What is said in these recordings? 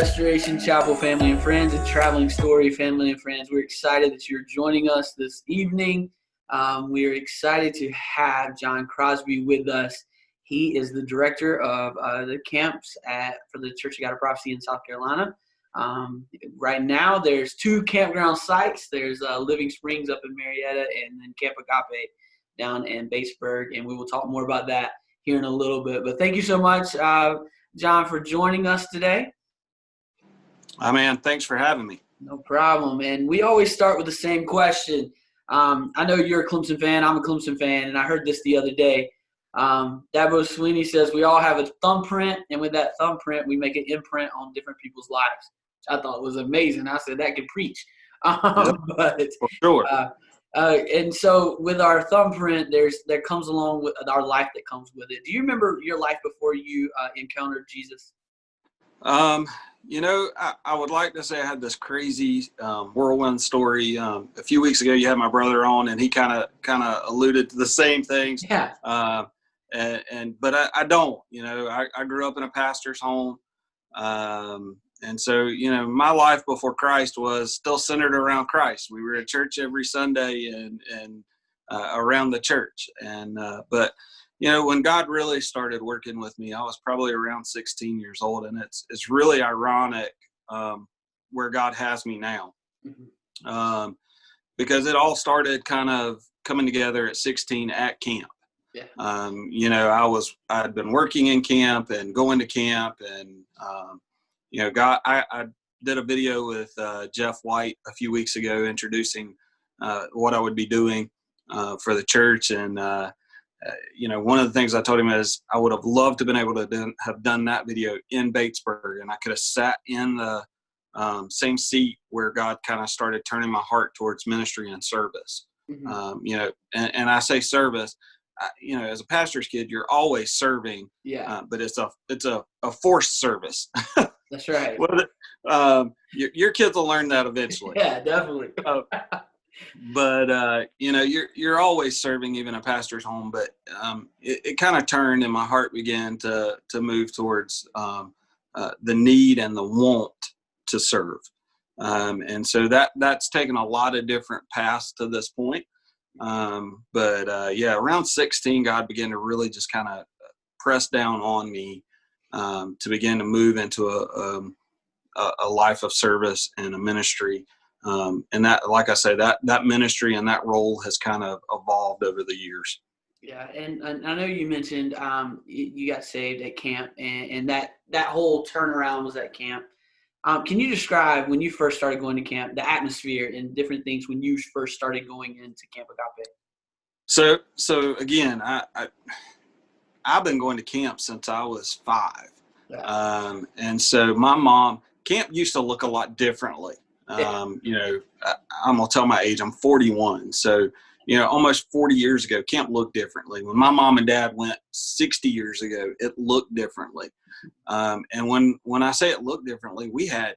Restoration Chapel family and friends and Traveling Story family and friends. We're excited that you're joining us this evening. We are excited to have John Crosby with us. He is the director of the camps for the Church of God of Prophecy in South Carolina. Right now, there's 2 campground sites. There's Living Springs up in Marietta and then Camp Agape down in Batesburg. And we will talk more about that here in a little bit. But thank you so much, John, for joining us today. Man, thanks for having me. No problem. And we always start with the same question. I know you're a Clemson fan. I'm a Clemson fan. And I heard this the other day. Dabo Sweeney says we all have a thumbprint. And with that thumbprint, we make an imprint on different people's lives, which I thought was amazing. I said that could preach. Yep, but for sure. And so with our thumbprint, there comes along with our life that comes with it. Do you remember your life before you encountered Jesus? I would like to say I had this crazy whirlwind story. A few weeks ago, you had my brother on, and he kind of alluded to the same things. Yeah. But I don't. I grew up in a pastor's home, and so my life before Christ was still centered around Christ. We were at church every Sunday and around the church, but when God really started working with me, I was probably around 16 years old, and it's really ironic where God has me now, because it all started kind of coming together at 16 at camp. Yeah. I'd been working in camp and going to camp, and God, I did a video with Jeff White a few weeks ago introducing what I would be doing for the church, and one of the things I told him is I would have loved to have been able to have done that video in Batesburg, and I could have sat in the same seat where God kind of started turning my heart towards ministry and service. Mm-hmm. And I say service, as a pastor's kid, you're always serving. Yeah. But it's a forced service. That's right. Your kids will learn that eventually. Yeah, definitely. But you're always serving, even a pastor's home. But it kind of turned, and my heart began to move towards the need and the want to serve. And so that's taken a lot of different paths to this point. But around 16, God began to really just kind of press down on me to begin to move into a life of service and a ministry. And that, like I say, that ministry and that role has kind of evolved over the years. Yeah. And I know you mentioned you got saved at camp, and that whole turnaround was at camp. Can you describe when you first started going to camp, the atmosphere and different things when you first started going into Camp Agape? So again, I've been going to camp since I was 5. Yeah. And so my mom, camp used to look a lot differently. I'm going to tell my age, I'm 41. So, almost 40 years ago, camp looked differently. When my mom and dad went 60 years ago, it looked differently. And when I say it looked differently, we had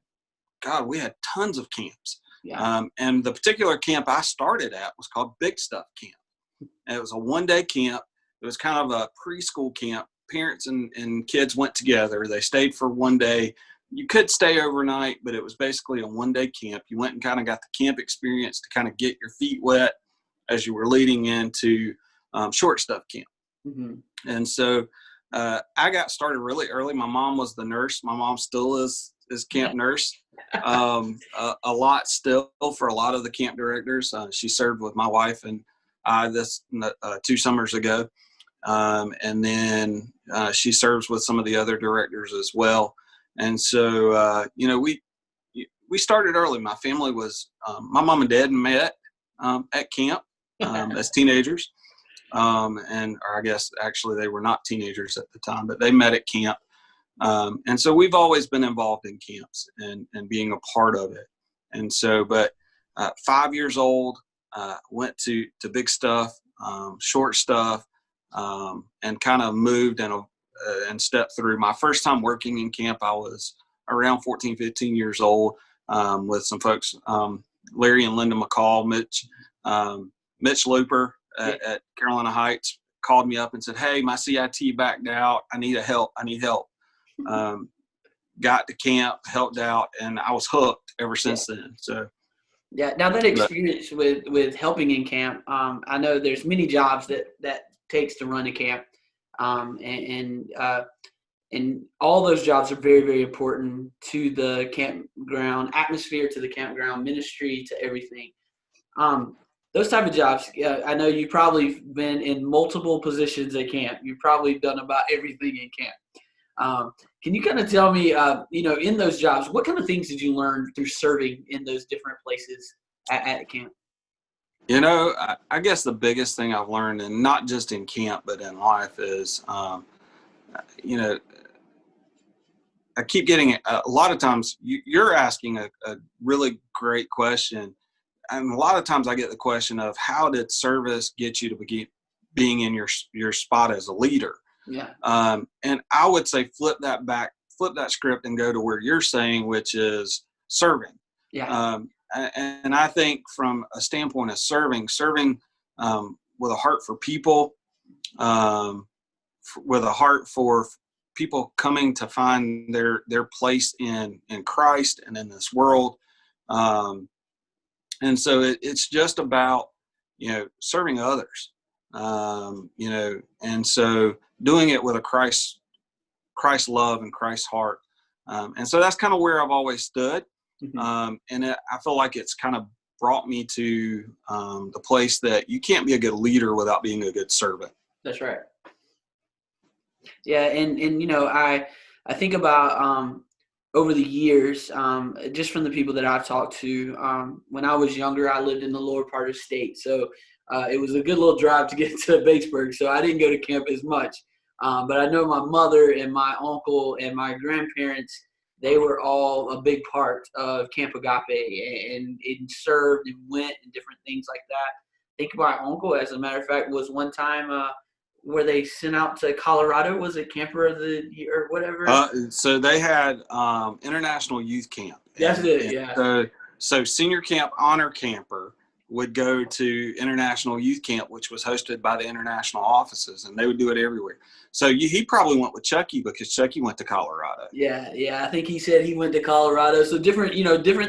tons of camps. Yeah. And the particular camp I started at was called Big Stuff Camp. And it was a 1-day camp. It was kind of a preschool camp. Parents and kids went together. They stayed for 1 day. You could stay overnight, but it was basically a 1-day camp. You went and kind of got the camp experience to kind of get your feet wet as you were leading into short stuff camp. Mm-hmm. And so I got started really early. My mom was the nurse. My mom still is camp nurse. A lot still for a lot of the camp directors. She served with my wife and I 2 summers ago. And then she serves with some of the other directors as well. And so, we started early. My family was, my mom and dad met at camp as teenagers. Or I guess actually they were not teenagers at the time, but they met at camp. And so we've always been involved in camps and being a part of it. And so, but 5 years old, went to Big Stuff, short stuff, and kind of moved and stepped through. My first time working in camp, I was around 14, 15 years old, with some folks, Larry and Linda McCall, Mitch Looper at Carolina Heights called me up and said, "Hey, my CIT backed out. I need help. got to camp, helped out, and I was hooked ever since then. So. Yeah. Now that experience with helping in camp, I know there's many jobs that takes to run a camp, and all those jobs are very, very important to the campground atmosphere, to the campground ministry, to everything. Those type of jobs, I know you've probably been in multiple positions at camp. You've probably done about everything in camp. Can you kind of tell me, in those jobs, what kind of things did you learn through serving in those different places at camp? I guess the biggest thing I've learned, and not just in camp, but in life is, I keep getting a lot of times you're asking a really great question. And a lot of times I get the question of how did service get you to begin being in your spot as a leader? Yeah. And I would say flip that script and go to where you're saying, which is serving. Yeah. And I think from a standpoint of serving with a heart for people, with a heart for people coming to find their place in Christ and in this world. And so it's just about, serving others, and so doing it with a Christ love and Christ heart. And so that's kind of where I've always stood. Mm-hmm. I feel like it's kind of brought me to the place that you can't be a good leader without being a good servant. That's right. Yeah. And I think about, over the years, just from the people that I've talked to, when I was younger, I lived in the lower part of state. So it was a good little drive to get to Batesburg. So I didn't go to camp as much. But I know my mother and my uncle and my grandparents, they were all a big part of Camp Agape and served and went and different things like that. I think my uncle, as a matter of fact, was one time where they sent out to Colorado. Was it Camper of the Year or whatever? So they had International Youth Camp. That's it, yeah. So Senior Camp Honor Camper would go to International Youth Camp, which was hosted by the international offices, and they would do it everywhere. So he probably went with Chucky because Chucky went to Colorado. Yeah. I think he said he went to Colorado. So different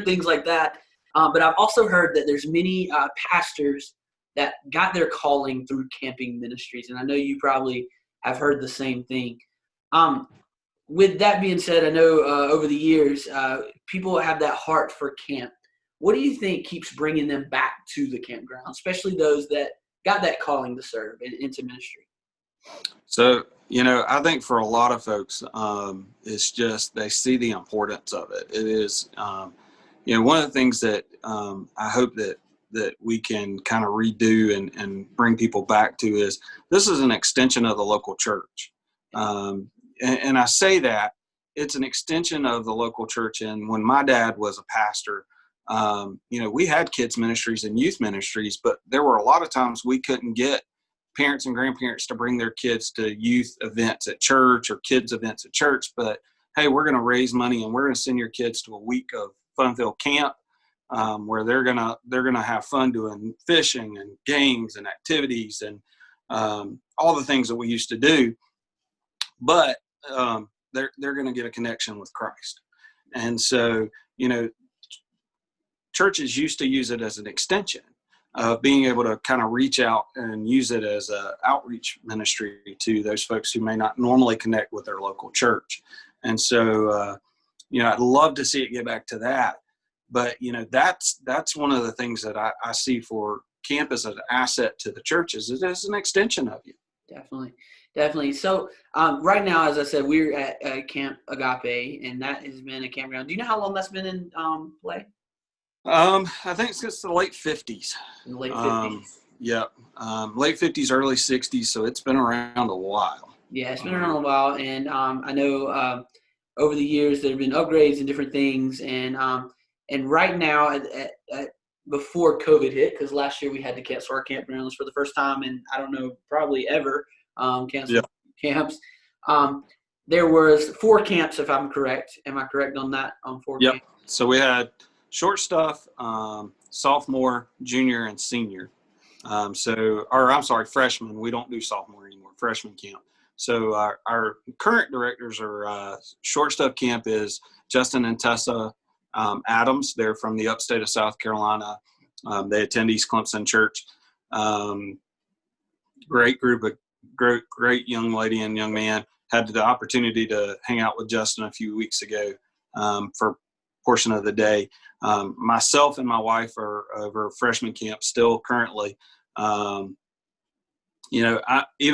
things like that. But I've also heard that there's many pastors that got their calling through camping ministries, and I know you probably have heard the same thing. With that being said, I know over the years, people have that heart for camp. What do you think keeps bringing them back to the campground, especially those that got that calling to serve into ministry? So, I think for a lot of folks, it's just they see the importance of it. It is, one of the things that I hope that we can kind of redo and bring people back to is this is an extension of the local church. And I say that it's an extension of the local church. And when my dad was a pastor, we had kids ministries and youth ministries, but there were a lot of times we couldn't get parents and grandparents to bring their kids to youth events at church or kids events at church. But hey, we're going to raise money and we're going to send your kids to a week of fun-filled camp where they're gonna have fun doing fishing and games and activities and all the things that we used to do. But they're going to get a connection with Christ. And so, churches used to use it as an extension of being able to kind of reach out and use it as an outreach ministry to those folks who may not normally connect with their local church. And so, I'd love to see it get back to that. But, that's one of the things that I see for camp as an asset to the churches. It is an extension of you. Definitely. So right now, as I said, we're at Camp Agape, and that has been a campground. Do you know how long that's been in play? I think it's since the late 50s. In the late 50s? Yep. Late 50s, early 60s. So it's been around a while. Yeah, it's been around a while. And I know over the years there have been upgrades and different things. And right now, before COVID hit, because last year we had to cancel our campgrounds for the first time, and I don't know, probably ever, cancel camps. There was 4 camps, if I'm correct. Am I correct on that? 4 Yep. camps? So we had short stuff, sophomore, junior, and senior. Freshman. We don't do sophomore anymore. Freshman camp. So our current directors are Short Stuff Camp is Justin and Tessa Adams. They're from the upstate of South Carolina. They attend East Clemson Church. Great group of great young lady and young man. Had the opportunity to hang out with Justin a few weeks ago for a portion of the day. Myself and my wife are over freshman camp still currently. Even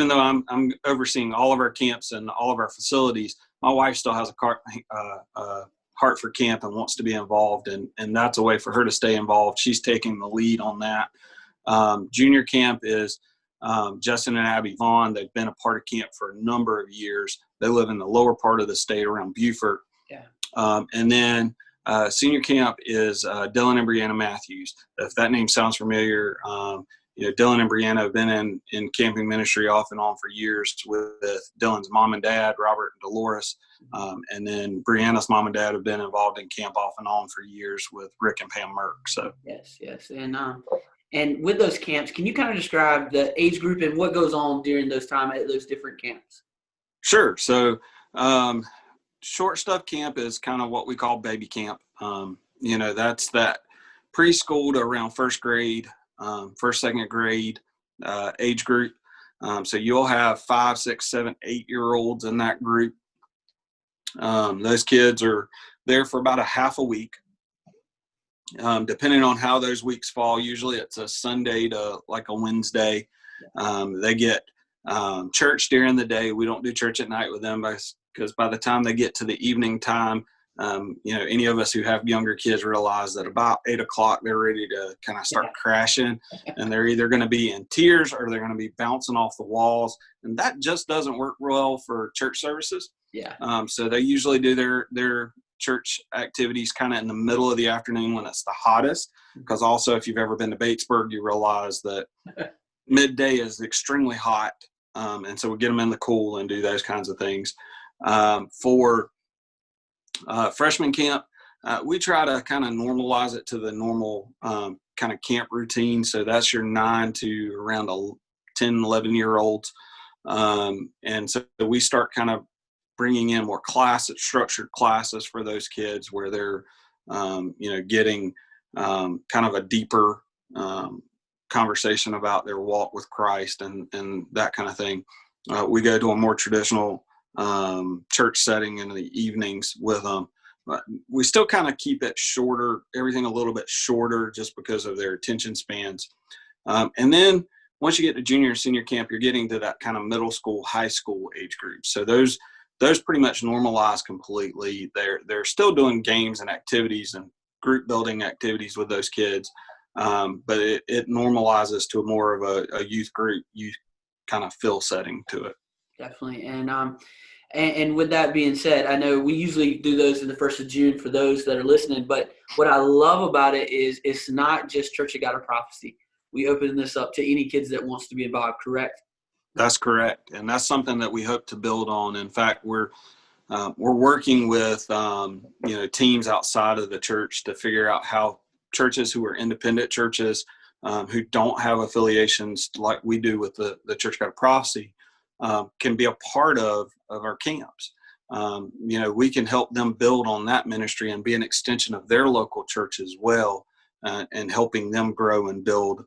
though I'm overseeing all of our camps and all of our facilities, my wife still has a heart for camp and wants to be involved, and that's a way for her to stay involved. She's taking the lead on that. Junior camp is Justin and Abby Vaughn. They've been a part of camp for a number of years. They live in the lower part of the state around Beaufort. Yeah. And then senior camp is Dylan and Brianna Matthews. If that name sounds familiar, Dylan and Brianna have been in camping ministry off and on for years with Dylan's mom and dad, Robert and Dolores. And then Brianna's mom and dad have been involved in camp off and on for years with Rick and Pam Merck. So yes. And with those camps, can you kind of describe the age group and what goes on during those time at those different camps? Sure. So Short Stuff Camp is kind of what we call baby camp. That's that preschool to around first grade, first, second grade age group. So you'll have 5, 6, 7, 8-year-olds in that group. Those kids are there for about a half a week. Depending on how those weeks fall, usually it's a Sunday to like a Wednesday. They get church during the day. We don't do church at night with them because by the time they get to the evening time, any of us who have younger kids realize that about 8 o'clock, they're ready to kind of start crashing, and they're either going to be in tears or they're going to be bouncing off the walls. And that just doesn't work well for church services. Yeah. So they usually do their church activities kind of in the middle of the afternoon when it's the hottest, because also if you've ever been to Batesburg, you realize that midday is extremely hot. And so we get them in the cool and do those kinds of things. For freshman camp, we try to kind of normalize it to the normal kind of camp routine. So that's your 9 to around 10, 11-year-olds. And so we start kind of bringing in more structured classes for those kids where they're, getting kind of a deeper conversation about their walk with Christ and that kind of thing. We go to a more traditional church setting in the evenings with them. But we still kind of keep it shorter, everything a little bit shorter just because of their attention spans. And then once you get to junior and senior camp, you're getting to that kind of middle school, high school age group. So those pretty much normalize completely. They're still doing games and activities and group building activities with those kids. But it normalizes to more of a youth group, youth kind of feel setting to it. Definitely. And with that being said, I know we usually do those in the 1st of June for those that are listening, but what I love about it is it's not just Church of God of Prophecy. We open this up to any kids that wants to be involved, correct? That's correct. And that's something that we hope to build on. In fact, we're working with, teams outside of the church to figure out how churches who are independent churches who don't have affiliations like we do with the Church of God of Prophecy can be a part of our camps. We can help them build on that ministry and be an extension of their local church as well, and helping them grow and build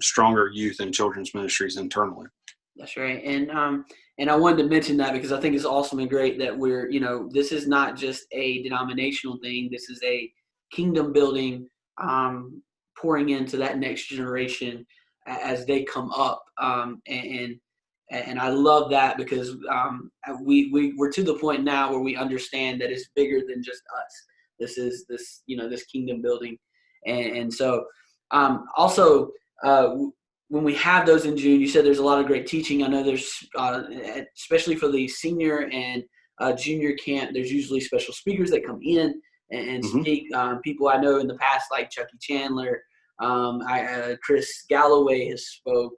stronger youth and children's ministries internally. That's right. And I wanted to mention that because I think it's awesome and great that we're, this is not just a denominational thing. This is a kingdom building, pouring into that next generation as they come up. And I love that because we're to the point now where we understand that it's bigger than just us. This is this kingdom building. And so also, when we have those in June, you said there's a lot of great teaching. I know there's, especially for the senior and junior camp, there's usually special speakers that come in and speak. People I know in the past, like Chucky Chandler, Chris Galloway has spoke.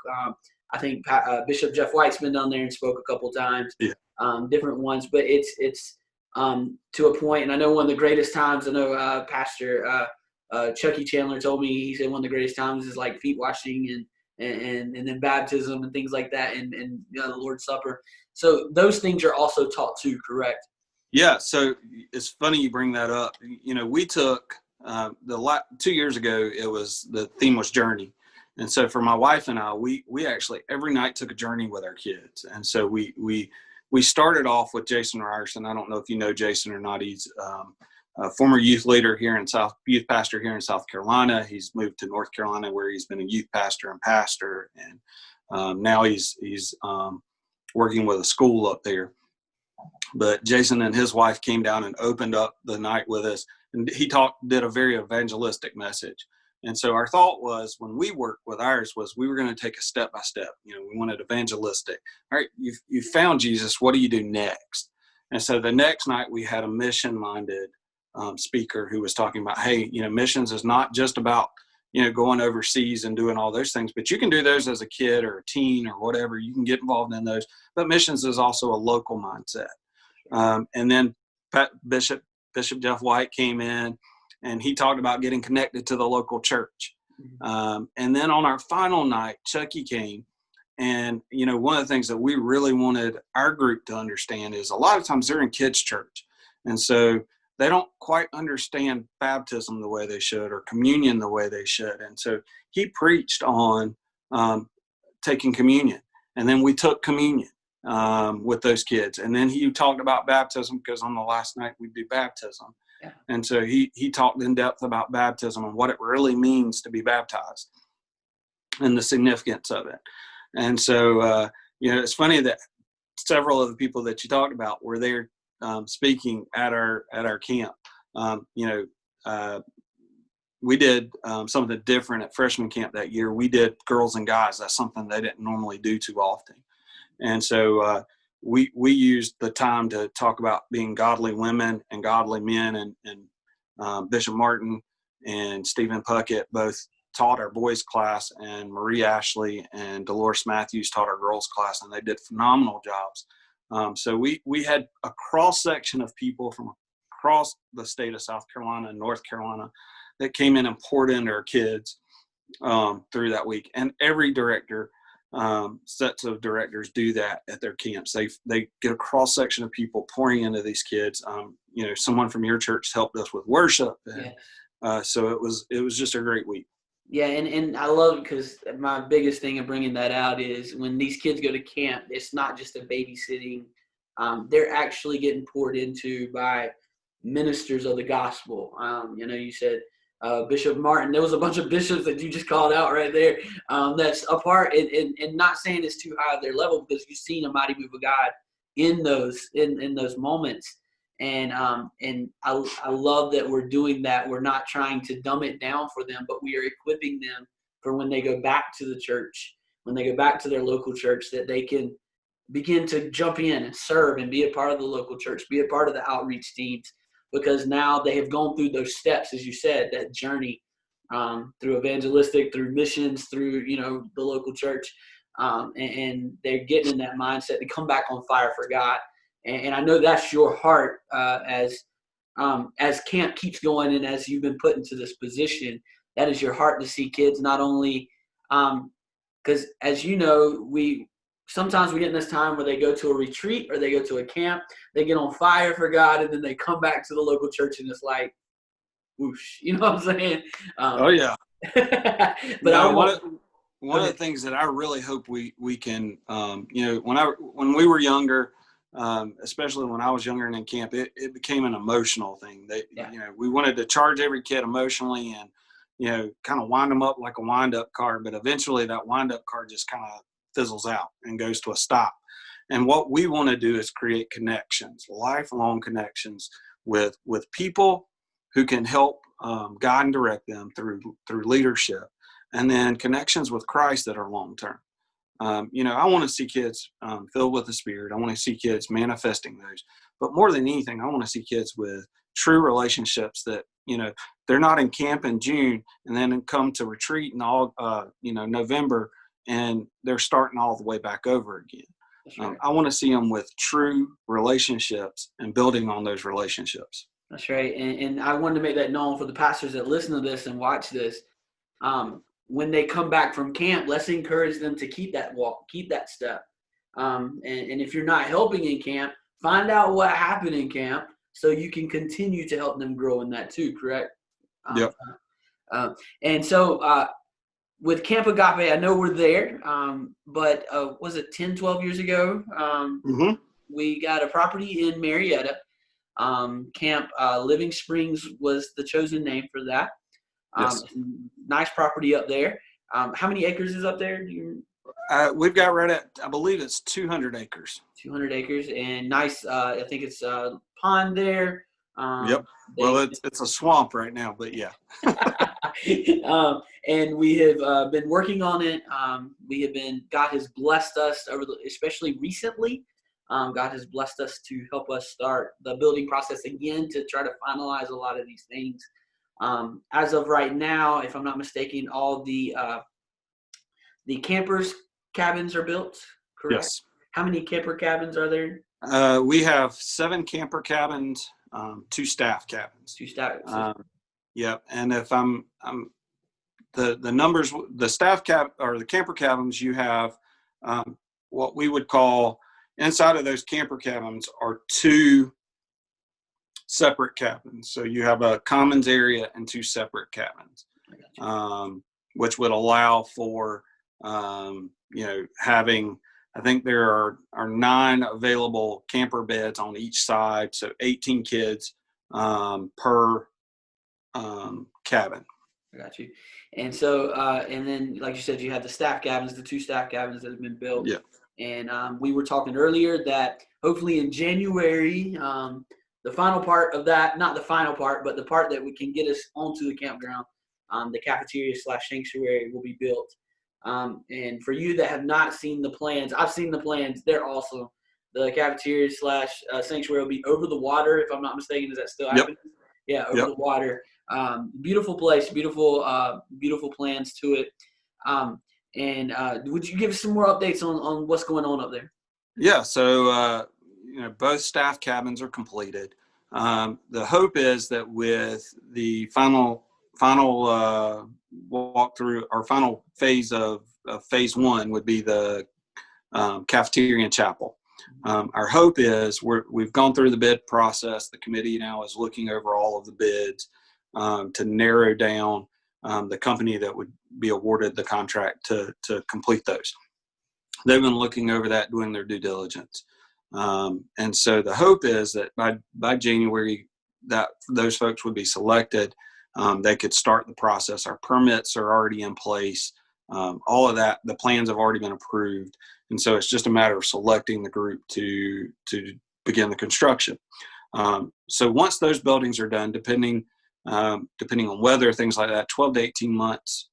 I think Bishop Jeff White's been down there and spoke a couple times, different ones. But it's to a point, and I know one of the greatest times, I know Pastor Chucky Chandler told me, he said one of the greatest times is like feet washing and then baptism and things like that, and the Lord's Supper. So those things are also taught too, correct? Yeah, so it's funny you bring that up. We took 2 years ago. The theme was journey, and so for my wife and I, we actually every night took a journey with our kids. And so we started off with Jason Ryerson. I don't know if you know Jason or not. He's a former youth pastor here in South Carolina. He's moved to North Carolina where he's been a youth pastor, and now he's working with a school up there. But Jason and his wife came down and opened up the night with us, and he did a very evangelistic message. And so our thought was, when we worked with ours, was we were going to take a step by step. We wanted evangelistic. All right, you found Jesus. What do you do next? And so the next night we had a mission-minded speaker who was talking about, hey, missions is not just about going overseas and doing all those things, but you can do those as a kid or a teen or whatever. You can get involved in those. But missions is also a local mindset. And then Bishop Jeff White came in, and he talked about getting connected to the local church. And then on our final night, Chucky came. And, one of the things that we really wanted our group to understand is a lot of times they're in kids' church. And so they don't quite understand baptism the way they should, or communion the way they should. And so he preached on taking communion. And then we took communion with those kids. And then he talked about baptism, because on the last night we do baptism. Yeah. And so he talked in depth about baptism and what it really means to be baptized and the significance of it. And so, it's funny that several of the people that you talked about were there speaking at our camp. We did something different at freshman camp that year. We did girls and guys. That's something they didn't normally do too often. And so we used the time to talk about being godly women and godly men. And Bishop Martin and Stephen Puckett both taught our boys class, and Marie Ashley and Dolores Matthews taught our girls class, and they did phenomenal jobs. So we had a cross section of people from across the state of South Carolina and North Carolina that came in and poured into our kids through that week. And every director, sets of directors do that at their camps. They get a cross section of people pouring into these kids. Someone from your church helped us with worship. And, so it was just a great week. Yeah, and I love it, because my biggest thing of bringing that out is when these kids go to camp, it's not just a babysitting. They're actually getting poured into by ministers of the gospel. You said Bishop Martin. There was a bunch of bishops that you just called out right there. That's a part, and not saying it's too high of their level, because you've seen a mighty move of God in those moments. And I love that we're doing that. We're not trying to dumb it down for them, but we are equipping them for when they go back to the church, when they go back to their local church, that they can begin to jump in and serve and be a part of the local church, be a part of the outreach teams, because now they have gone through those steps, as you said, that journey through evangelistic, through missions, through, the local church. And they're getting in that mindset to come back on fire for God. And I know that's your heart as camp keeps going, and as you've been put into this position, that is your heart to see kids not only because, as you know, sometimes we get in this time where they go to a retreat or they go to a camp, they get on fire for God, and then they come back to the local church and it's like, whoosh, you know what I'm saying? Oh yeah. But one of the things that I really hope we can, when we were younger, especially when I was younger and in camp, it became an emotional thing. We wanted to charge every kid emotionally and, kind of wind them up like a wind-up car. But eventually that wind-up car just kind of fizzles out and goes to a stop. And what we want to do is create connections, lifelong connections with people who can help guide and direct them through leadership, and then connections with Christ that are long-term. I want to see kids filled with the Spirit. I want to see kids manifesting those. But more than anything, I want to see kids with true relationships that, they're not in camp in June and then come to retreat in all, November, and they're starting all the way back over again. Right. I want to see them with true relationships and building on those relationships. That's right. And I wanted to make that known for the pastors that listen to this and watch this. When they come back from camp, let's encourage them to keep that walk, keep that step. And if you're not helping in camp, find out what happened in camp so you can continue to help them grow in that too, correct? Yep. And so with Camp Agape, I know we're there, but was it 10, 12 years ago? We got a property in Marietta. Camp Living Springs was the chosen name for that. Yes. Nice property up there. How many acres is up there? We've got right at, I believe it's 200 acres. 200 acres and nice. I think it's a pond there. Yep. Well, it's a swamp right now, but yeah. And we have been working on it. God has blessed us especially recently. God has blessed us to help us start the building process again to try to finalize a lot of these things. As of right now, if I'm not mistaken, all the campers cabins are built, correct? Yes. How many camper cabins are there? We have 7 camper cabins, 2 staff cabins. 2 staff. Yep. And if I'm the numbers, the staff cab or the camper cabins, you have what we would call inside of those camper cabins are 2 separate cabins. So you have a commons area and 2 separate cabins, which would allow for having. I think there are 9 available camper beds on each side, so 18 kids per cabin. I got you. And so, and then, like you said, you have the staff cabins, the 2 staff cabins that have been built. Yeah. And we were talking earlier that hopefully in January, the final part of that, not the final part, but the part that we can get us onto the campground, the cafeteria / sanctuary will be built. And for you that have not seen the plans, I've seen the plans. They're awesome. The cafeteria / sanctuary will be over the water, if I'm not mistaken. Is that still happening? Yeah, over the water. Beautiful place, beautiful plans to it. And would you give us some more updates on what's going on up there? Yeah, so both staff cabins are completed. The hope is that with the final walkthrough or final phase of phase 1 would be the cafeteria and chapel. Our hope is we've gone through the bid process. The committee now is looking over all of the bids to narrow down the company that would be awarded the contract to complete those. They've been looking over that, doing their due diligence. And so the hope is that by January, that those folks would be selected. They could start the process. Our permits are already in place. All of that, the plans have already been approved. And so it's just a matter of selecting the group to begin the construction. So once those buildings are done, depending on weather, things like that, 12 to 18 months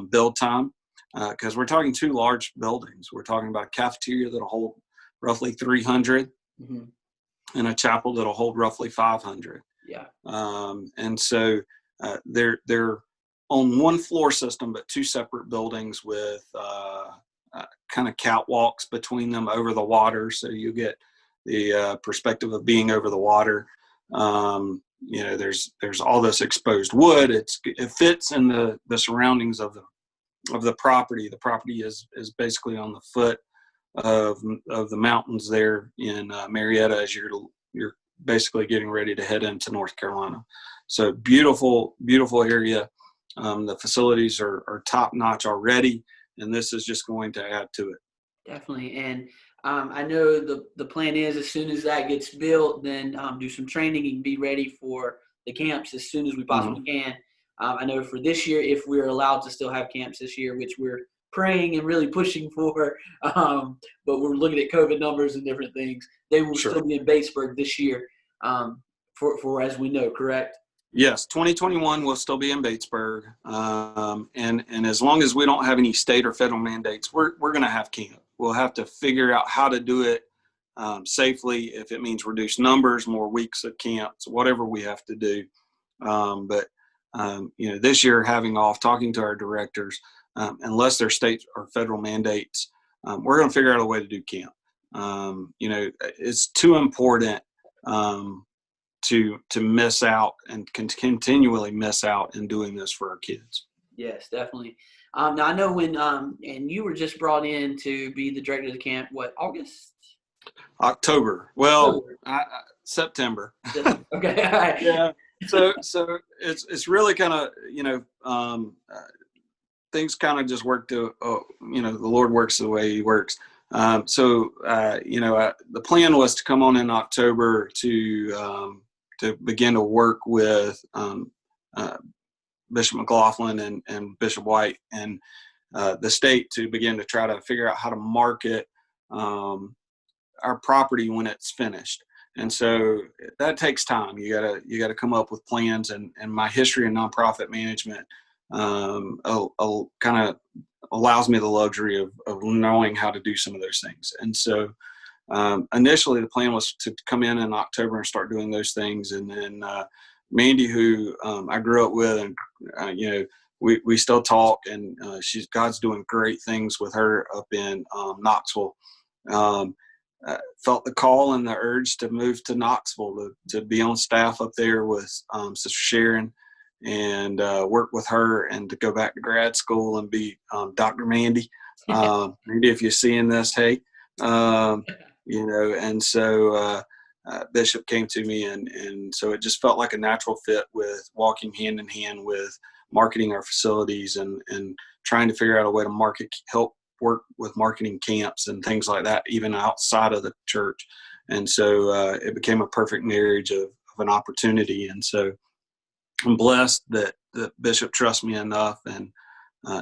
build time, because we're talking 2 large buildings. We're talking about a cafeteria that'll hold roughly 300 and a chapel that'll hold roughly 500. Yeah. And so they're on one floor system, but 2 separate buildings with kind of catwalks between them over the water. So you get the perspective of being over the water. There's all this exposed wood. It fits in the surroundings of the property. The property is basically on the foot of the mountains there in Marietta as you're basically getting ready to head into North Carolina. So beautiful area. The facilities are top notch already, and this is just going to add to it. Definitely. And I know the plan is as soon as that gets built, then do some training and be ready for the camps as soon as we possibly can. I know for this year, if we're allowed to still have camps this year, which we're praying and really pushing for, but we're looking at COVID numbers and different things, they will still be in Batesburg this year, for as we know, correct? Yes, 2021 will still be in Batesburg, and as long as we don't have any state or federal mandates, we're going to have camp. We'll have to figure out how to do it safely. If it means reduce numbers, more weeks of camps, whatever we have to do. But this year having off, talking to our directors, unless there's state or federal mandates, we're going to figure out a way to do camp. It's too important to miss out and continually miss out in doing this for our kids. Yes, definitely. Now I know when and you were just brought in to be the director of the camp. What, August? October. Well, October. September. Okay, all right. Yeah. So it's really kind of, things kind of just work to, the Lord works the way he works. The plan was to come on in October to begin to work with uh, Bishop McLaughlin and Bishop White and the state to begin to try to figure out how to market our property when it's finished. And so that takes time. You gotta come up with plans, and my history in nonprofit management kind of allows me the luxury of knowing how to do some of those things. And so initially the plan was to come in October and start doing those things. And then Mandy, who I grew up with, and we still talk, and God's doing great things with her up in Knoxville. Felt the call and the urge to move to Knoxville to be on staff up there with Sister Sharon, and work with her, and to go back to grad school and be Dr. Mandy. Mandy, if you're seeing this, hey, and so Bishop came to me, and so it just felt like a natural fit with walking hand in hand with marketing our facilities and trying to figure out a way to help work with marketing camps and things like that, even outside of the church. And so it became a perfect marriage of an opportunity. And so I'm blessed that Bishop trusts me enough and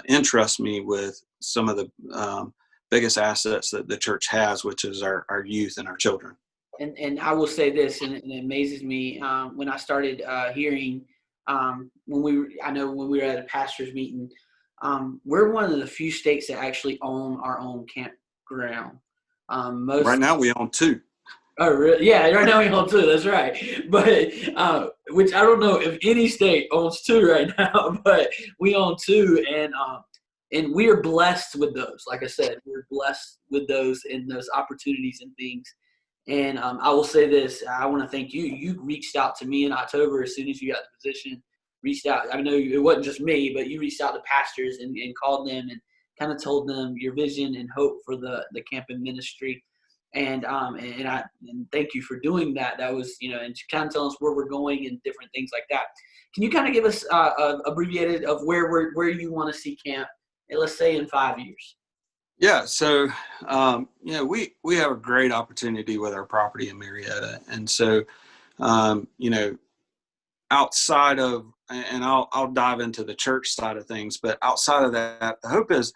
entrusts me with some of the biggest assets that the church has, which is our youth and our children. And I will say this, and it amazes me when I started hearing when we were at a pastor's meeting, we're one of the few states that actually own our own campground. Right now we own 2. Oh, really? Yeah, right now we own 2. That's right. But which I don't know if any state owns 2 right now, but we own 2, and we are blessed with those. Like I said, we're blessed with those and those opportunities and things. And I will say this: I want to thank you. You reached out to me in October as soon as you got the position. Reached out. I know it wasn't just me, but you reached out to pastors and called them and kind of told them your vision and hope for the camp and ministry. And thank you for doing that. That was, and kind of telling us where we're going and different things like that. Can you kind of give us abbreviated of where you want to see camp, let's say in 5 years? Yeah, so we have a great opportunity with our property in Marietta, and so outside of, and I'll dive into the church side of things, but outside of that, the hope is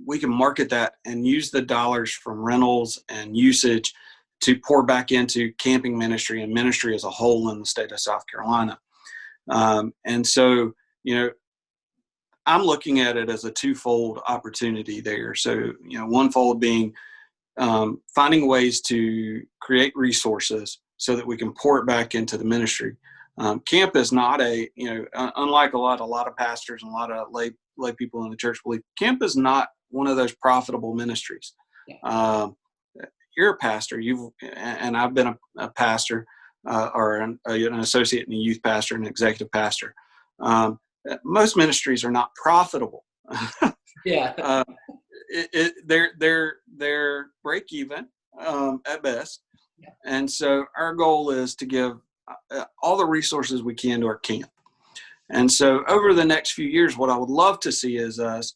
we can market that and use the dollars from rentals and usage to pour back into camping ministry and ministry as a whole in the state of South Carolina. And so, I'm looking at it as a twofold opportunity there. So, one fold being finding ways to create resources so that we can pour it back into the ministry. Camp is not unlike a lot of pastors and a lot of lay people in the church believe, camp is not one of those profitable ministries. Yeah. You're a pastor, and I've been a pastor or an associate and a youth pastor and an executive pastor. Most ministries are not profitable. Yeah. They're break even at best. Yeah. And so our goal is to give all the resources we can to our camp. And so over the next few years, what I would love to see is us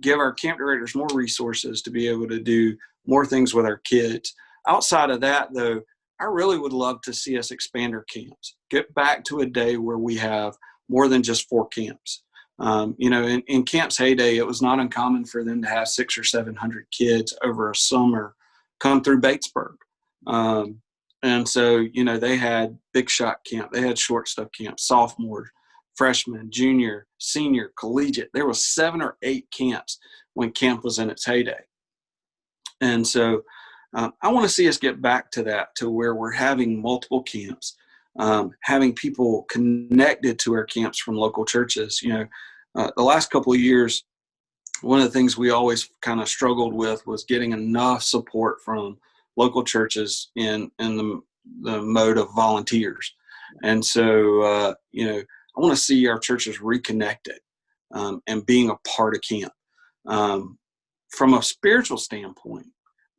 give our camp directors more resources to be able to do more things with our kids. Outside of that, though, I really would love to see us expand our camps, get back to a day where we have more than just 4 camps. In camp's heyday, it was not uncommon for them to have 600 or 700 kids over a summer come through Batesburg. And so, they had big shot camp, they had short stuff camp, sophomore, freshman, junior, senior, collegiate. There was 7 or 8 camps when camp was in its heyday. And so I want to see us get back to that, to where we're having multiple camps, having people connected to our camps from local churches. The last couple of years, one of the things we always kind of struggled with was getting enough support from local churches in the mode of volunteers. And so, I want to see our churches reconnected and being a part of camp. From a spiritual standpoint,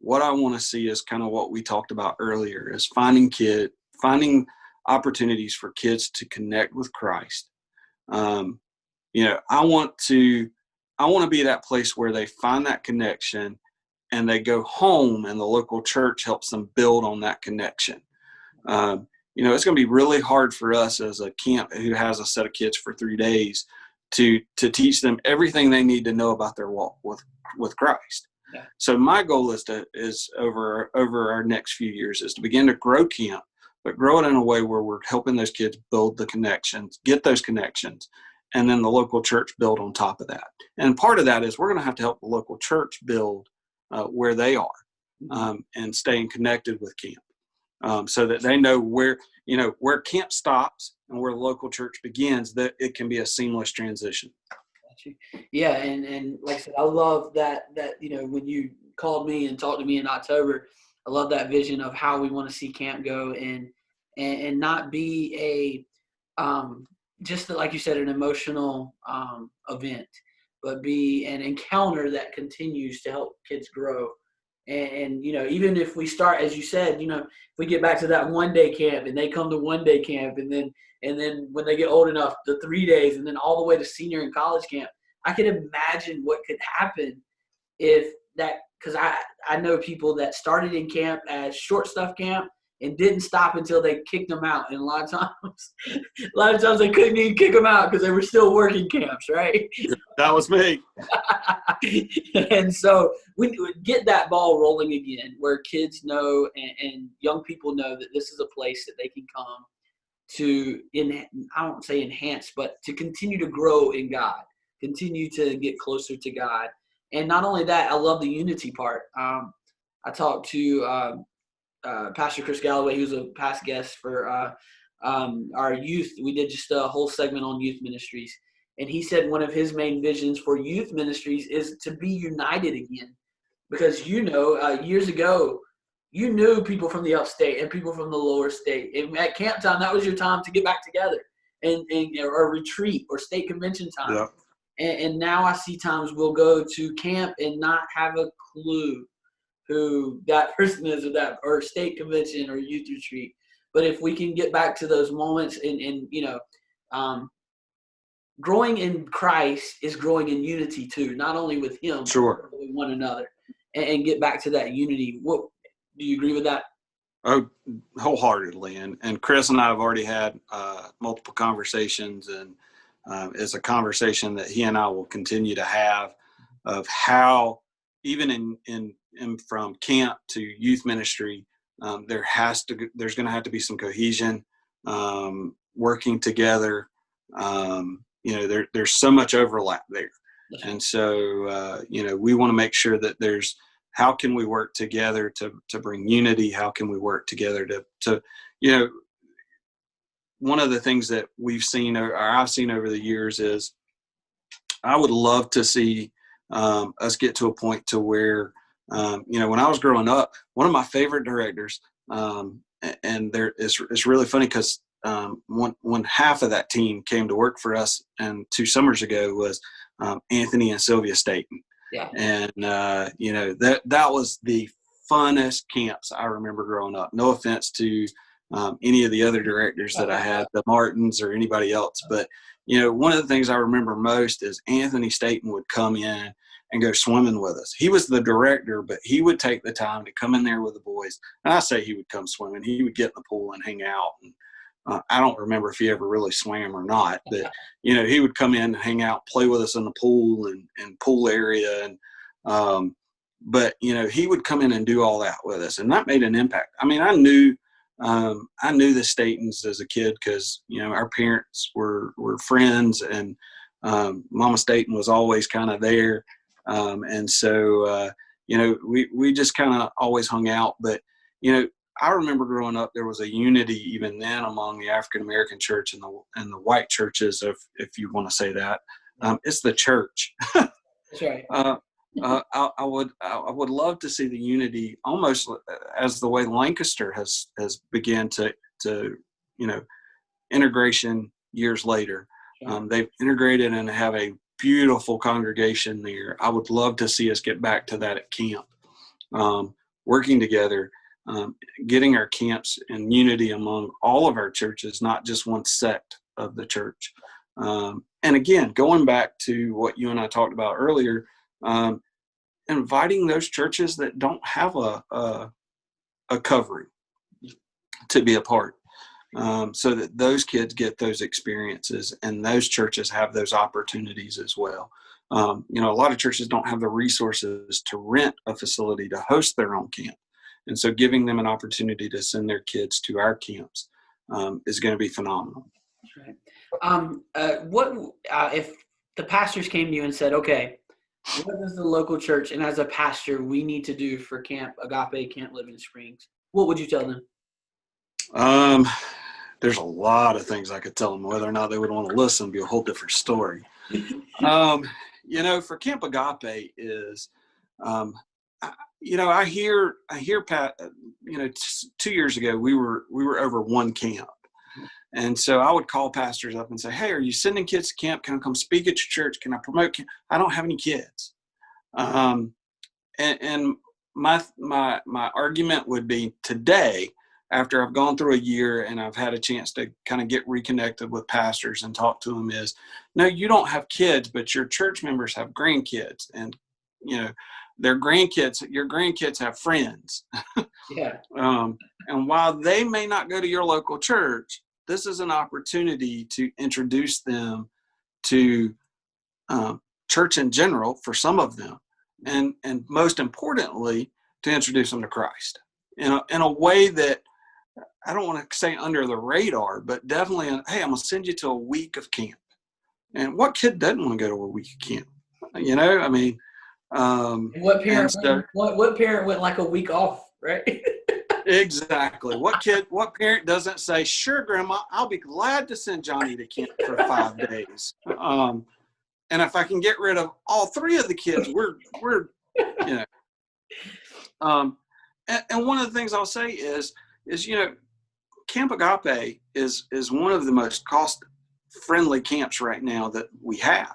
what I want to see is kind of what we talked about earlier, is finding opportunities for kids to connect with Christ. I want to be that place where they find that connection and they go home and the local church helps them build on that connection. It's going to be really hard for us as a camp who has a set of kids for 3 days to teach them everything they need to know about their walk with Christ. Yeah. So my goal is over our next few years is to begin to grow camp, but grow it in a way where we're helping those kids build the connections, get those connections, and then the local church build on top of that. And part of that is we're going to have to help the local church build where they are, and staying connected with camp, so that they know where camp stops and where the local church begins, that it can be a seamless transition. Yeah, and like I said, I love that when you called me and talked to me in October, I love that vision of how we want to see camp go, and not be just like you said, an emotional event, but be an encounter that continues to help kids grow. And even if we start, as you said, if we get back to that 1-day camp and they come to 1-day camp, and then when they get old enough, the 3 days, and then all the way to senior and college camp, I can imagine what could happen if that, because I know people that started in camp as short stuff camp and didn't stop until they kicked them out. And a lot of times they couldn't even kick them out because they were still working camps, right? That was me. And so we get that ball rolling again, where kids know and young people know that this is a place that they can come to, I don't say enhance, but to continue to grow in God, continue to get closer to God. And not only that, I love the unity part. I talked to Pastor Chris Galloway, who's a past guest for our youth. We did just a whole segment on youth ministries. And he said one of his main visions for youth ministries is to be united again. Because, years ago, you knew people from the upstate and people from the lower state. And at camp time, that was your time to get back together or retreat or state convention time. Yeah. And now I see times we'll go to camp and not have a clue who that person is, or state convention or youth retreat. But if we can get back to those moments growing in Christ is growing in unity too, not only with Him, sure, but with one another, and get back to that unity. What do you agree with that? Oh, wholeheartedly. And Chris and I have already had multiple conversations, and it's a conversation that he and I will continue to have, of how even in from camp to youth ministry, there's going to have to be some cohesion, working together. There's so much overlap there. And so, we want to make sure that how can we work together to bring unity? How can we work together to one of the things that we've seen, or I've seen over the years, is I would love to see us get to a point to where, when I was growing up, one of my favorite directors, and it's really funny because one half of that team came to work for us, and 2 summers ago was Anthony and Sylvia Staten. Yeah. And that was the funnest camps I remember growing up. No offense to any of the other directors that I had, the Martins or anybody else, but one of the things I remember most is Anthony Staten would come in and go swimming with us. He was the director, but he would take the time to come in there with the boys. And I say he would come swimming. He would get in the pool and hang out. And I don't remember if he ever really swam or not, but he would come in and hang out, play with us in the pool and pool area. And but he would come in and do all that with us, and that made an impact. I mean, I knew the Statens as a kid because our parents were friends, and Mama Staten was always kind of there, and so we just kind of always hung out. But I remember growing up, there was a unity even then among the African American church and the white churches, if you want to say that. It's the church. That's right. I would love to see the unity almost as the way Lancaster has began to integration years later. They've integrated and have a beautiful congregation there. I would love to see us get back to that at camp, working together, getting our camps in unity among all of our churches, not just one sect of the church. And again, going back to what you and I talked about earlier, inviting those churches that don't have a covering to be a part, so that those kids get those experiences and those churches have those opportunities as well. A lot of churches don't have the resources to rent a facility to host their own camp. And so giving them an opportunity to send their kids to our camps is going to be phenomenal. Right. What if the pastors came to you and said, okay, what does the local church and as a pastor we need to do for Camp Agape, Camp Living Springs? What would you tell them? There's a lot of things I could tell them. Whether or not they would want to listen would be a whole different story. For Camp Agape is, I hear Pat, 2 years ago, we were over one camp. And so I would call pastors up and say, hey, are you sending kids to camp? Can I come speak at your church? Can I promote camp? I don't have any kids. And my argument would be today, after I've gone through a year and I've had a chance to kind of get reconnected with pastors and talk to them is, no, you don't have kids, but your church members have grandkids, and, your grandkids have friends. Yeah. And while they may not go to your local church, this is an opportunity to introduce them to church in general for some of them. And most importantly, to introduce them to Christ in a way that, I don't want to say under the radar, but definitely, hey, I'm going to send you to a week of camp. And what kid doesn't want to go to a week of camp? What parent went like a week off, right? Exactly. What parent doesn't say, sure, Grandma, I'll be glad to send Johnny to camp for 5 days. And if I can get rid of all 3 of the kids, we're and one of the things I'll say is Camp Agape is one of the most cost-friendly camps right now that we have.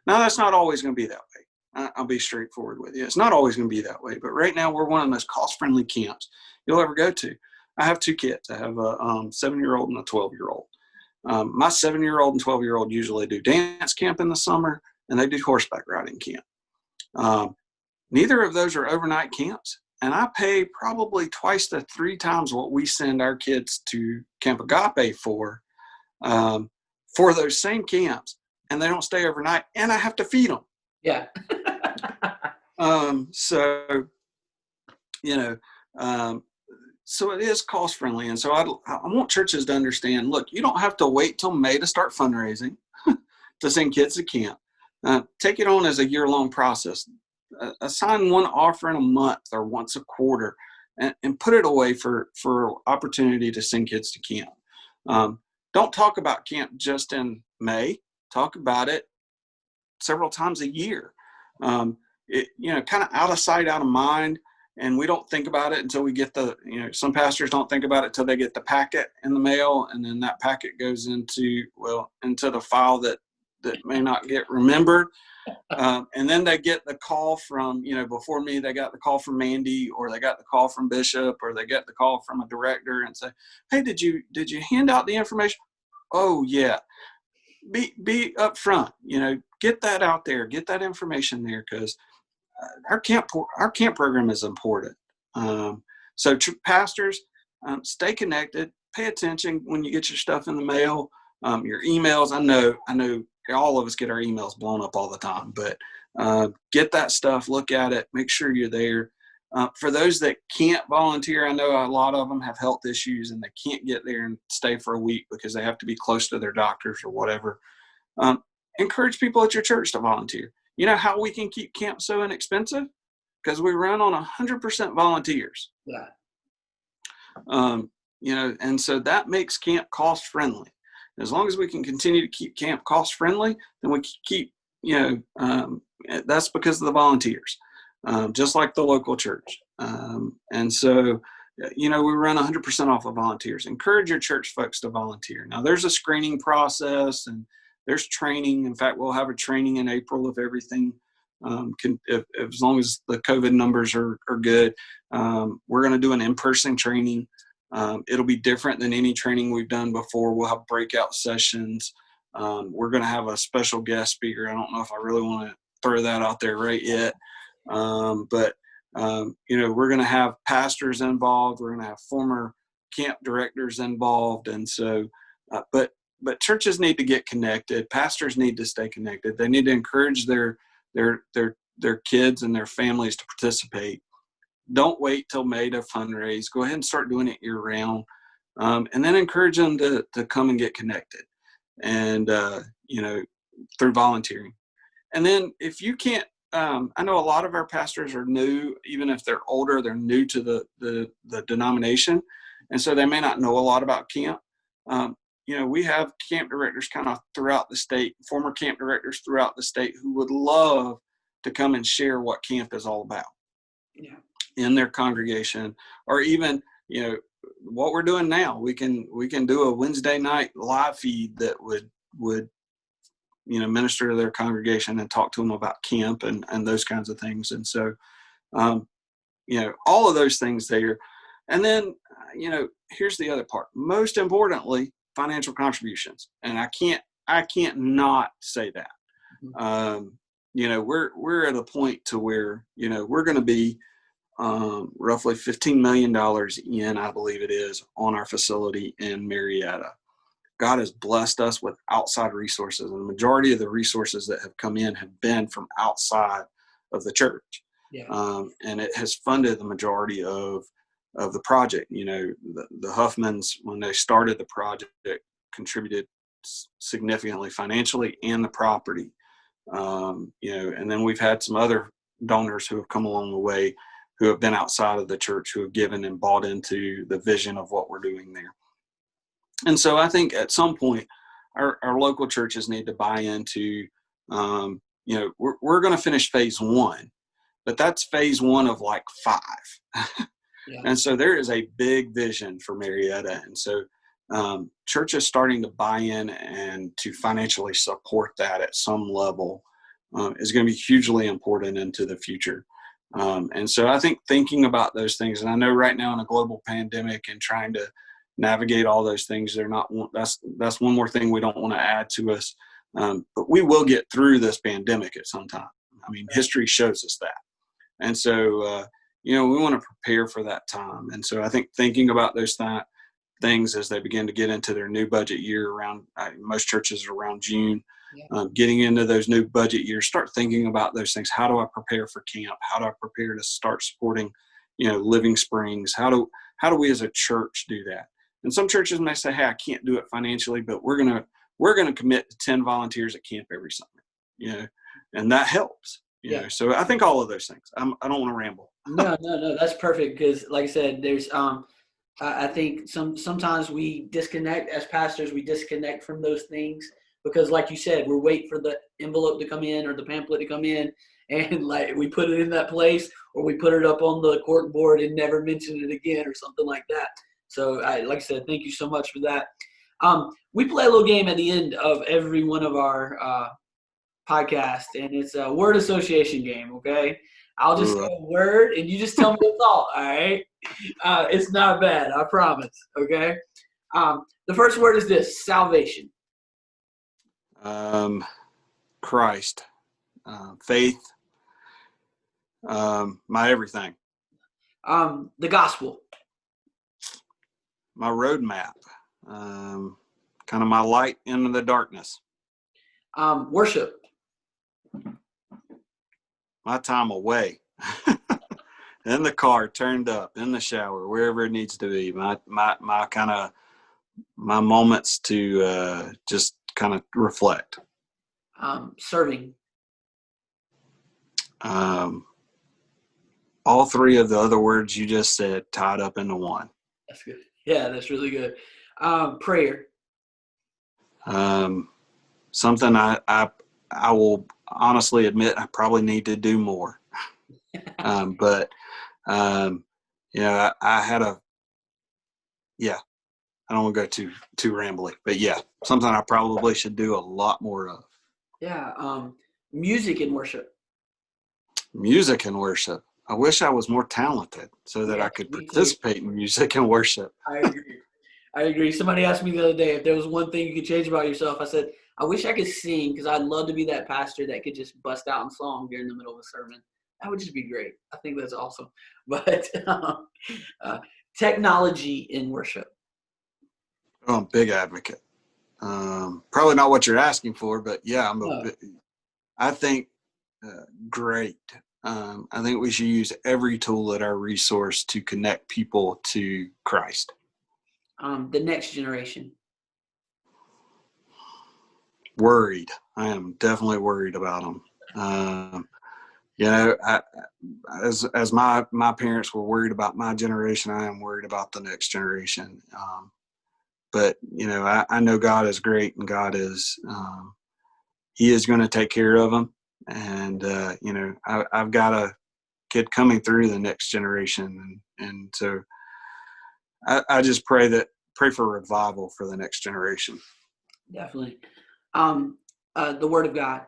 Now, that's not always going to be that way. I'll be straightforward with you. It's not always going to be that way. But right now, we're one of the most cost-friendly camps you'll ever go to. I have 2 kids. I have a 7-year-old and a 12-year-old. My 7-year-old and 12-year-old usually do dance camp in the summer, and they do horseback riding camp. Neither of those are overnight camps. And I pay probably 2 to 3 times what we send our kids to Camp Agape for those same camps, and they don't stay overnight, and I have to feed them. Yeah. So it is cost friendly. And so I want churches to understand, look, you don't have to wait till May to start fundraising to send kids to camp. Take it on as a year-long process. Assign one offering a month or once a quarter and put it away for opportunity to send kids to camp. Don't talk about camp just in May. Talk about it several times a year. Kind of out of sight, out of mind. And we don't think about it until we get some pastors don't think about it until they get the packet in the mail. And then that packet goes into the file that may not get remembered. And then they get the call from, before me, they got the call from Mandy, or they got the call from Bishop, or they get the call from a director and say, hey, did you hand out the information? Oh yeah. Be upfront, get that out there, get that information there, because our camp program is important. So pastors, stay connected, pay attention when you get your stuff in the mail, your emails. I know all of us get our emails blown up all the time, but get that stuff, look at it, make sure you're there. For those that can't volunteer, I know a lot of them have health issues and they can't get there and stay for a week because they have to be close to their doctors or whatever. Encourage people at your church to volunteer. You know how we can keep camp so inexpensive? Because we run on 100% volunteers. Yeah. And so that makes camp cost friendly. As long as we can continue to keep camp cost friendly, then we keep, that's because of the volunteers, just like the local church. And so, we run 100% off of volunteers. Encourage your church folks to volunteer. Now, there's a screening process, and there's training. In fact, we'll have a training in April if everything as long as the COVID numbers are good. We're going to do an in-person training. It'll be different than any training we've done before. We'll have breakout sessions. We're going to have a special guest speaker. I don't know if I really want to throw that out there right yet. But we're going to have pastors involved. We're going to have former camp directors involved. And so, but churches need to get connected. Pastors need to stay connected. They need to encourage their kids and their families to participate. Don't wait till May to fundraise. Go ahead and start doing it year round. And then encourage them to come and get connected and, through volunteering. And then if you can't, I know a lot of our pastors are new, even if they're older, they're new to the denomination. And so they may not know a lot about camp. We have camp directors kind of throughout the state, former camp directors throughout the state who would love to come and share what camp is all about in their congregation, or even, what we're doing now. We can do a Wednesday night live feed that would minister to their congregation and talk to them about camp and those kinds of things. And so, all of those things there. And then, here's the other part. Most importantly, financial contributions. And I can't not say that. We're at a point to where, we're going to be roughly $15 million in, I believe it is, on our facility in Marietta. God has blessed us with outside resources, and the majority of the resources that have come in have been from outside of the church. And it has funded the majority of the project. The Huffmans, when they started the project, contributed significantly financially and the property. And then we've had some other donors who have come along the way who have been outside of the church, who have given and bought into the vision of what we're doing there. And so I think at some point, our local churches need to buy into, we're going to finish phase 1, but that's phase 1 of like 5. And so there is a big vision for Marietta. And so churches starting to buy in and to financially support that at some level is going to be hugely important into the future. And so I think thinking about those things, and I know right now in a global pandemic and trying to navigate all those things, that's one more thing we don't want to add to us. But we will get through this pandemic at some time. I mean, history shows us that. And so, we want to prepare for that time. And so I think thinking about those things as they begin to get into their new budget year around, most churches are around June, getting into those new budget years, start thinking about those things. How do I prepare for camp? How do I prepare to start supporting, Living Springs? How do we as a church do that? And some churches may say, hey, I can't do it financially, but we're going to commit to 10 volunteers at camp every summer, and that helps. So I think all of those things. I don't want to ramble. No, that's perfect, because like I said, there's I think sometimes we disconnect as pastors. We disconnect from those things because, like you said, we're waiting for the envelope to come in or the pamphlet to come in, and like we put it in that place, or we put it up on the cork board and never mention it again or something like that. So, like I said, thank you so much for that. We play a little game at the end of every one of our podcasts, and it's a word association game, okay? I'll just say a word, and you just tell me the thought, all right? It's not bad, I promise, okay? The first word is this: salvation. Christ. Faith. My everything. The gospel. My roadmap. Kind of my light into the darkness. Worship. My time away. In the car, turned up, in the shower, wherever it needs to be. My moments to just kind of reflect. Serving. All 3 of the other words you just said tied up into one. That's good. Yeah, that's really good. Prayer. Something I will honestly admit I probably need to do more. But I had I don't want to go too rambly, but yeah, something I probably should do a lot more of. Yeah. Music and worship. Music and worship. I wish I was more talented so that I Yes, could me too. participate in music and worship. I agree. I agree. Somebody asked me the other day if there was one thing you could change about yourself. I said, I wish I could sing because I'd love to be that pastor that could just bust out in song during the middle of a sermon. That would just be great. I think that's awesome. But uh, technology in worship. Oh, I'm a big advocate. Probably not what you're asking for, but yeah, No. I think great. I think we should use every tool at our resource to connect people to Christ. The next generation. Worried. I am definitely worried about them. As my parents were worried about my generation, I am worried about the next generation. But I know God is great, and God is He is going to take care of them. And I've got a kid coming through the next generation, and so I just pray for revival for the next generation. Definitely. The Word of God.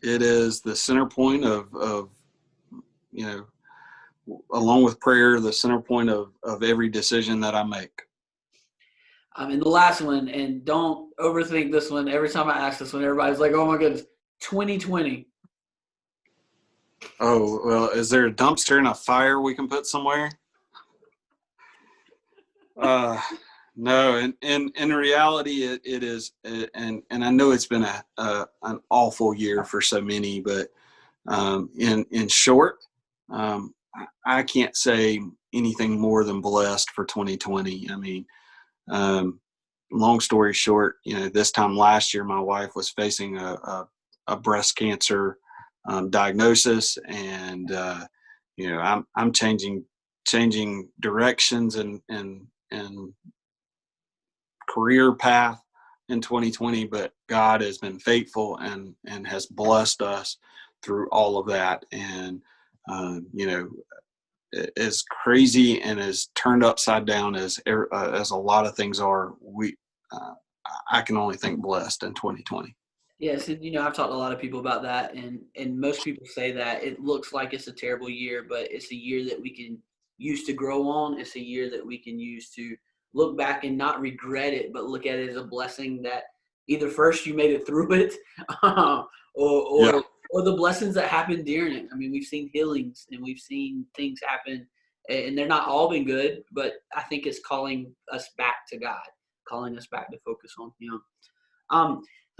It is the center point of along with prayer, the center point of every decision that I make. And the last one, and don't overthink this one. Every time I ask this one, everybody's like, "Oh my goodness, 2020." Oh, well, is there a dumpster and a fire we can put somewhere? No, and in reality, it is, and I know it's been an awful year for so many, but in short, I can't say anything more than blessed for 2020. I mean, long story short, this time last year, my wife was facing a breast cancer diagnosis, and I'm changing directions and career path in 2020, but God has been faithful and has blessed us through all of that. And as crazy and as turned upside down as a lot of things are, I can only think blessed in 2020. Yes, and I've talked to a lot of people about that, and most people say that it looks like it's a terrible year, but it's a year that we can use to grow on. It's a year that we can use to look back and not regret it, but look at it as a blessing that either first you made it through it, or Yeah. or the blessings that happened during it. I mean, we've seen healings and we've seen things happen, and they're not all been good, but I think it's calling us back to God, calling us back to focus on Him.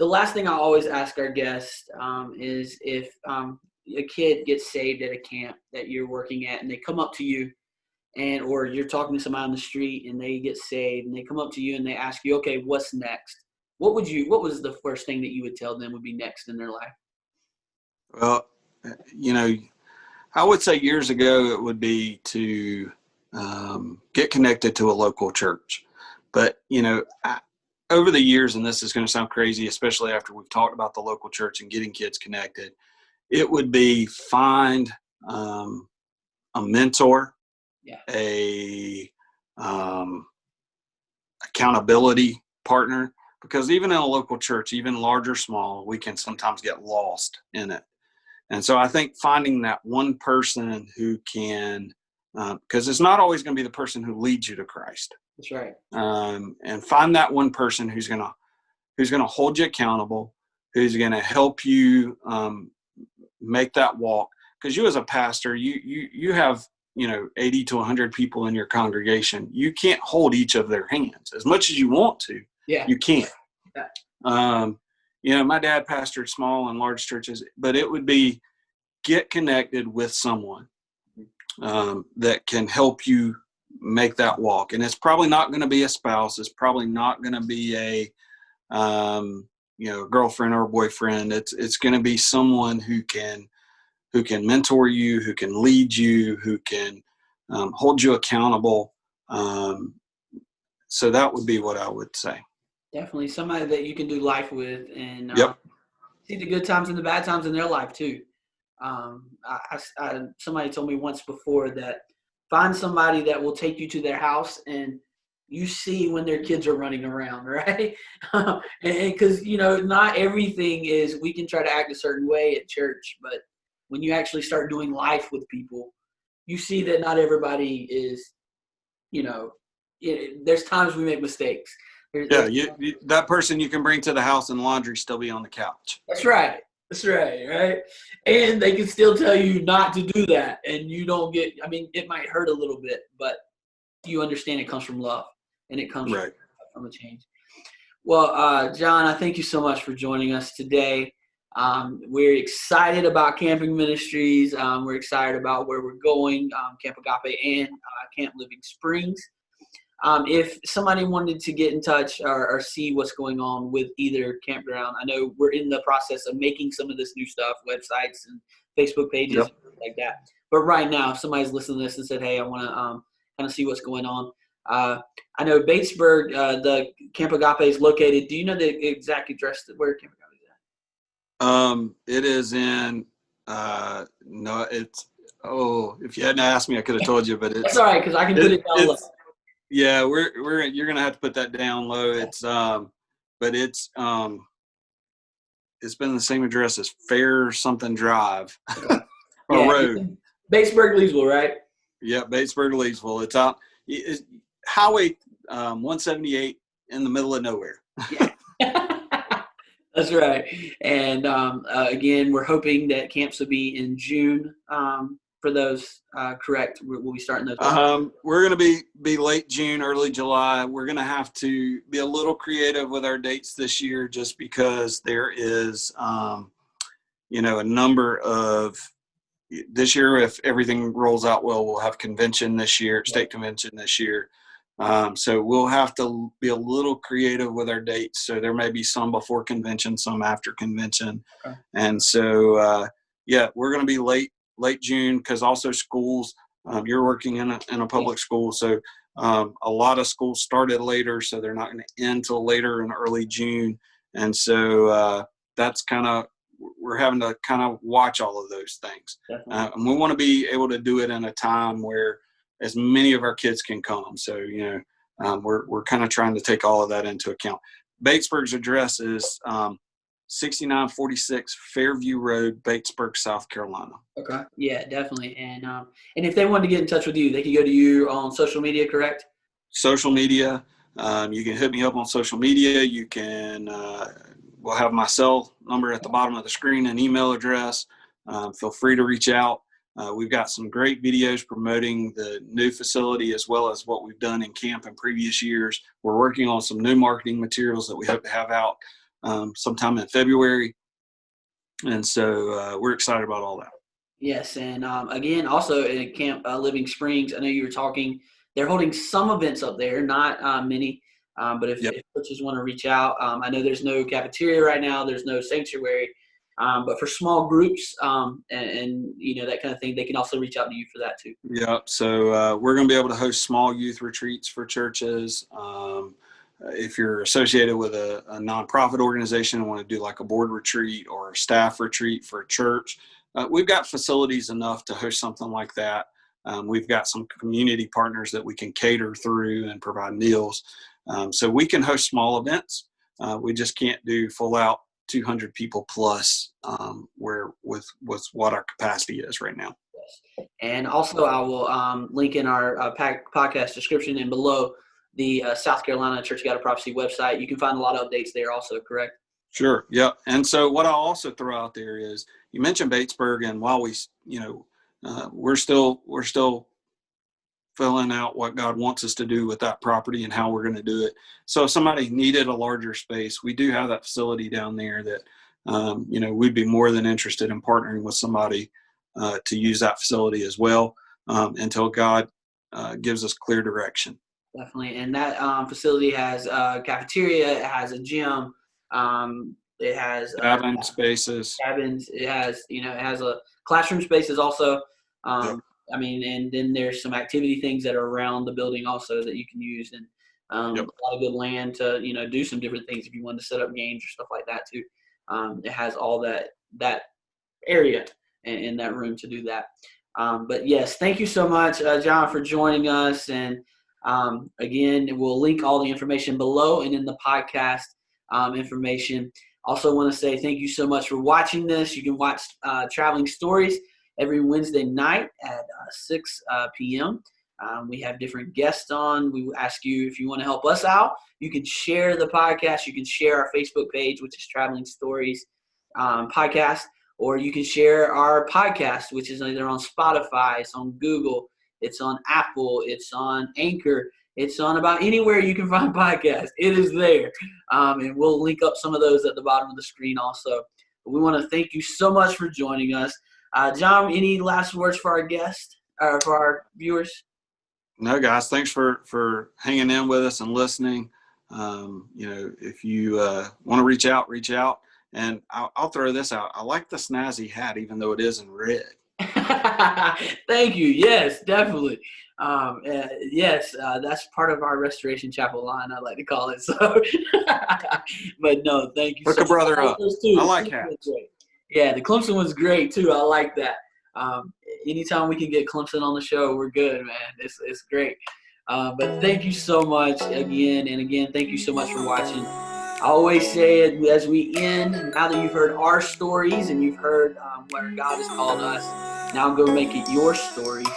The last thing I always ask our guests is if a kid gets saved at a camp that you're working at, and they come up to you, or you're talking to somebody on the street and they get saved, and they come up to you and they ask you, "Okay, what's next?" What was the first thing that you would tell them would be next in their life? Well, I would say years ago it would be to get connected to a local church. But, over the years, and this is going to sound crazy, especially after we've talked about the local church and getting kids connected, it would be find a mentor, Yeah. a accountability partner, because even in a local church, even large or small, we can sometimes get lost in it. And so I think finding that one person who can, because it's not always going to be the person who leads you to Christ. That's right. And find that one person who's going to hold you accountable, who's going to help you make that walk. Because you as a pastor, you have 80 to 100 people in your congregation. You can't hold each of their hands as much as you want to. Yeah. You can't. Yeah. My dad pastored small and large churches, but it would be get connected with someone that can help you make that walk. And it's probably not going to be a spouse. It's probably not going to be a girlfriend or boyfriend. It's going to be someone who can mentor you, who can lead you, who can hold you accountable. So that would be what I would say. Definitely somebody that you can do life with, and Yep. see the good times and the bad times in their life too. Somebody told me once before that find somebody that will take you to their house and you see when their kids are running around, right? And because, not everything is, we can try to act a certain way at church, but when you actually start doing life with people, you see that not everybody is, there's times we make mistakes. Yeah, that person you can bring to the house and laundry still be on the couch. That's right. That's right, right? And they can still tell you not to do that, and you don't get, it might hurt a little bit, but you understand it comes from love, and it comes from a change. Well, John, I thank you so much for joining us today. We're excited about Camping Ministries. We're excited about where we're going, Camp Agape and Camp Living Springs. If somebody wanted to get in touch or see what's going on with either campground, I know we're in the process of making some of this new stuff, websites and Facebook pages, like that. But right now, if somebody's listening to this and said, hey, I want to kind of see what's going on. I know Batesburg, the Camp Agape is located. Do you know the exact address where Camp Agape is at? It is in, if you hadn't asked me, I could have told you, but it's. That's all right, because I can put it down low. Yeah, you're gonna have to put that down low. It's but it's been the same address as Fair something Drive or Road. Batesburg, Leesville, right? Yeah, Batesburg, Leesville. It's out. It's Highway 178 in the middle of nowhere. Yeah. That's right. And again, we're hoping that camps will be in June. For those, correct? We'll be starting those. We're going to be late June, early July. We're going to have to be a little creative with our dates this year, just because there is, a number of this year. If everything rolls out well, we'll have convention this year, state convention this year. So we'll have to be a little creative with our dates. So there may be some before convention, some after convention, and so we're going to be late June, because also schools, you're working in a public school, so a lot of schools started later, so they're not going to end till later in early June, and so that's we're having to kind of watch all of those things, and we want to be able to do it in a time where as many of our kids can come. So we're kind of trying to take all of that into account. Batesburg's address is 6946 Fairview Road, Batesburg, South Carolina. Okay. Yeah, definitely. And if they wanted to get in touch with you, they could go to you on social media, correct? Social media. You can hit me up on social media. You can, we'll have my cell number at the bottom of the screen, and email address. Feel free to reach out. We've got some great videos promoting the new facility, as well as what we've done in camp in previous years. We're working on some new marketing materials that we hope to have out sometime in February. And so we're excited about all that. Yes. And again, also in Camp Living Springs, I know you were talking, they're holding some events up there, not many, but if churches want to reach out, I know there's no cafeteria right now, there's no sanctuary, but for small groups and that kind of thing, they can also reach out to you for that too. Yeah. So we're going to be able to host small youth retreats for churches. If you're associated with a nonprofit organization and want to do like a board retreat or a staff retreat for a church, we've got facilities enough to host something like that. We've got some community partners that we can cater through and provide meals. So we can host small events. We just can't do full out 200 people plus where with what our capacity is right now. And also I will link in our podcast description and below the South Carolina Church of God of Prophecy website. You can find a lot of updates there also, correct? Sure. Yeah. And so what I'll also throw out there is, you mentioned Batesburg, and while we're still filling out what God wants us to do with that property and how we're going to do it. So if somebody needed a larger space, we do have that facility down there that, we'd be more than interested in partnering with somebody to use that facility as well until God gives us clear direction. Definitely. And that facility has a cafeteria, it has a gym, it has cabin spaces. Cabins, it has a classroom spaces also. And then there's some activity things that are around the building also that you can use, and a lot of good land to, do some different things if you want to set up games or stuff like that too. It has all that area in that room to do that. But yes, thank you so much, John, for joining us. And again, we'll link all the information below and in the podcast information. Also want to say thank you so much for watching this. You can watch Traveling Stories every Wednesday night at 6 p.m. We have different guests on. We ask you if you want to help us out. You can share the podcast. You can share our Facebook page, which is Traveling Stories Podcast, or you can share our podcast, which is either on Spotify, it's on Google, it's on Apple, it's on Anchor, it's on about anywhere you can find podcasts. It is there. And we'll link up some of those at the bottom of the screen also. But we want to thank you so much for joining us. John, any last words for our guest, or for our viewers? No, guys, thanks for hanging in with us and listening. If you want to reach out. And I'll throw this out. I like the snazzy hat, even though it is in red. Thank you. Yes, definitely. Yes, that's part of our Restoration Chapel line, I like to call it. So, but no, thank you. Hook a brother up. I like hats. Yeah, the Clemson one's great too. I like that. Anytime we can get Clemson on the show, we're good, man. It's great. But thank you so much again. And again, thank you so much for watching. I always say it as we end, now that you've heard our stories and you've heard where God has called us, now go make it your stories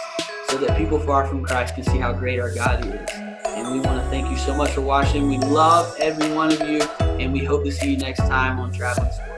so that people far from Christ can see how great our God is. And we want to thank you so much for watching. We love every one of you, and we hope to see you next time on Traveling Stories.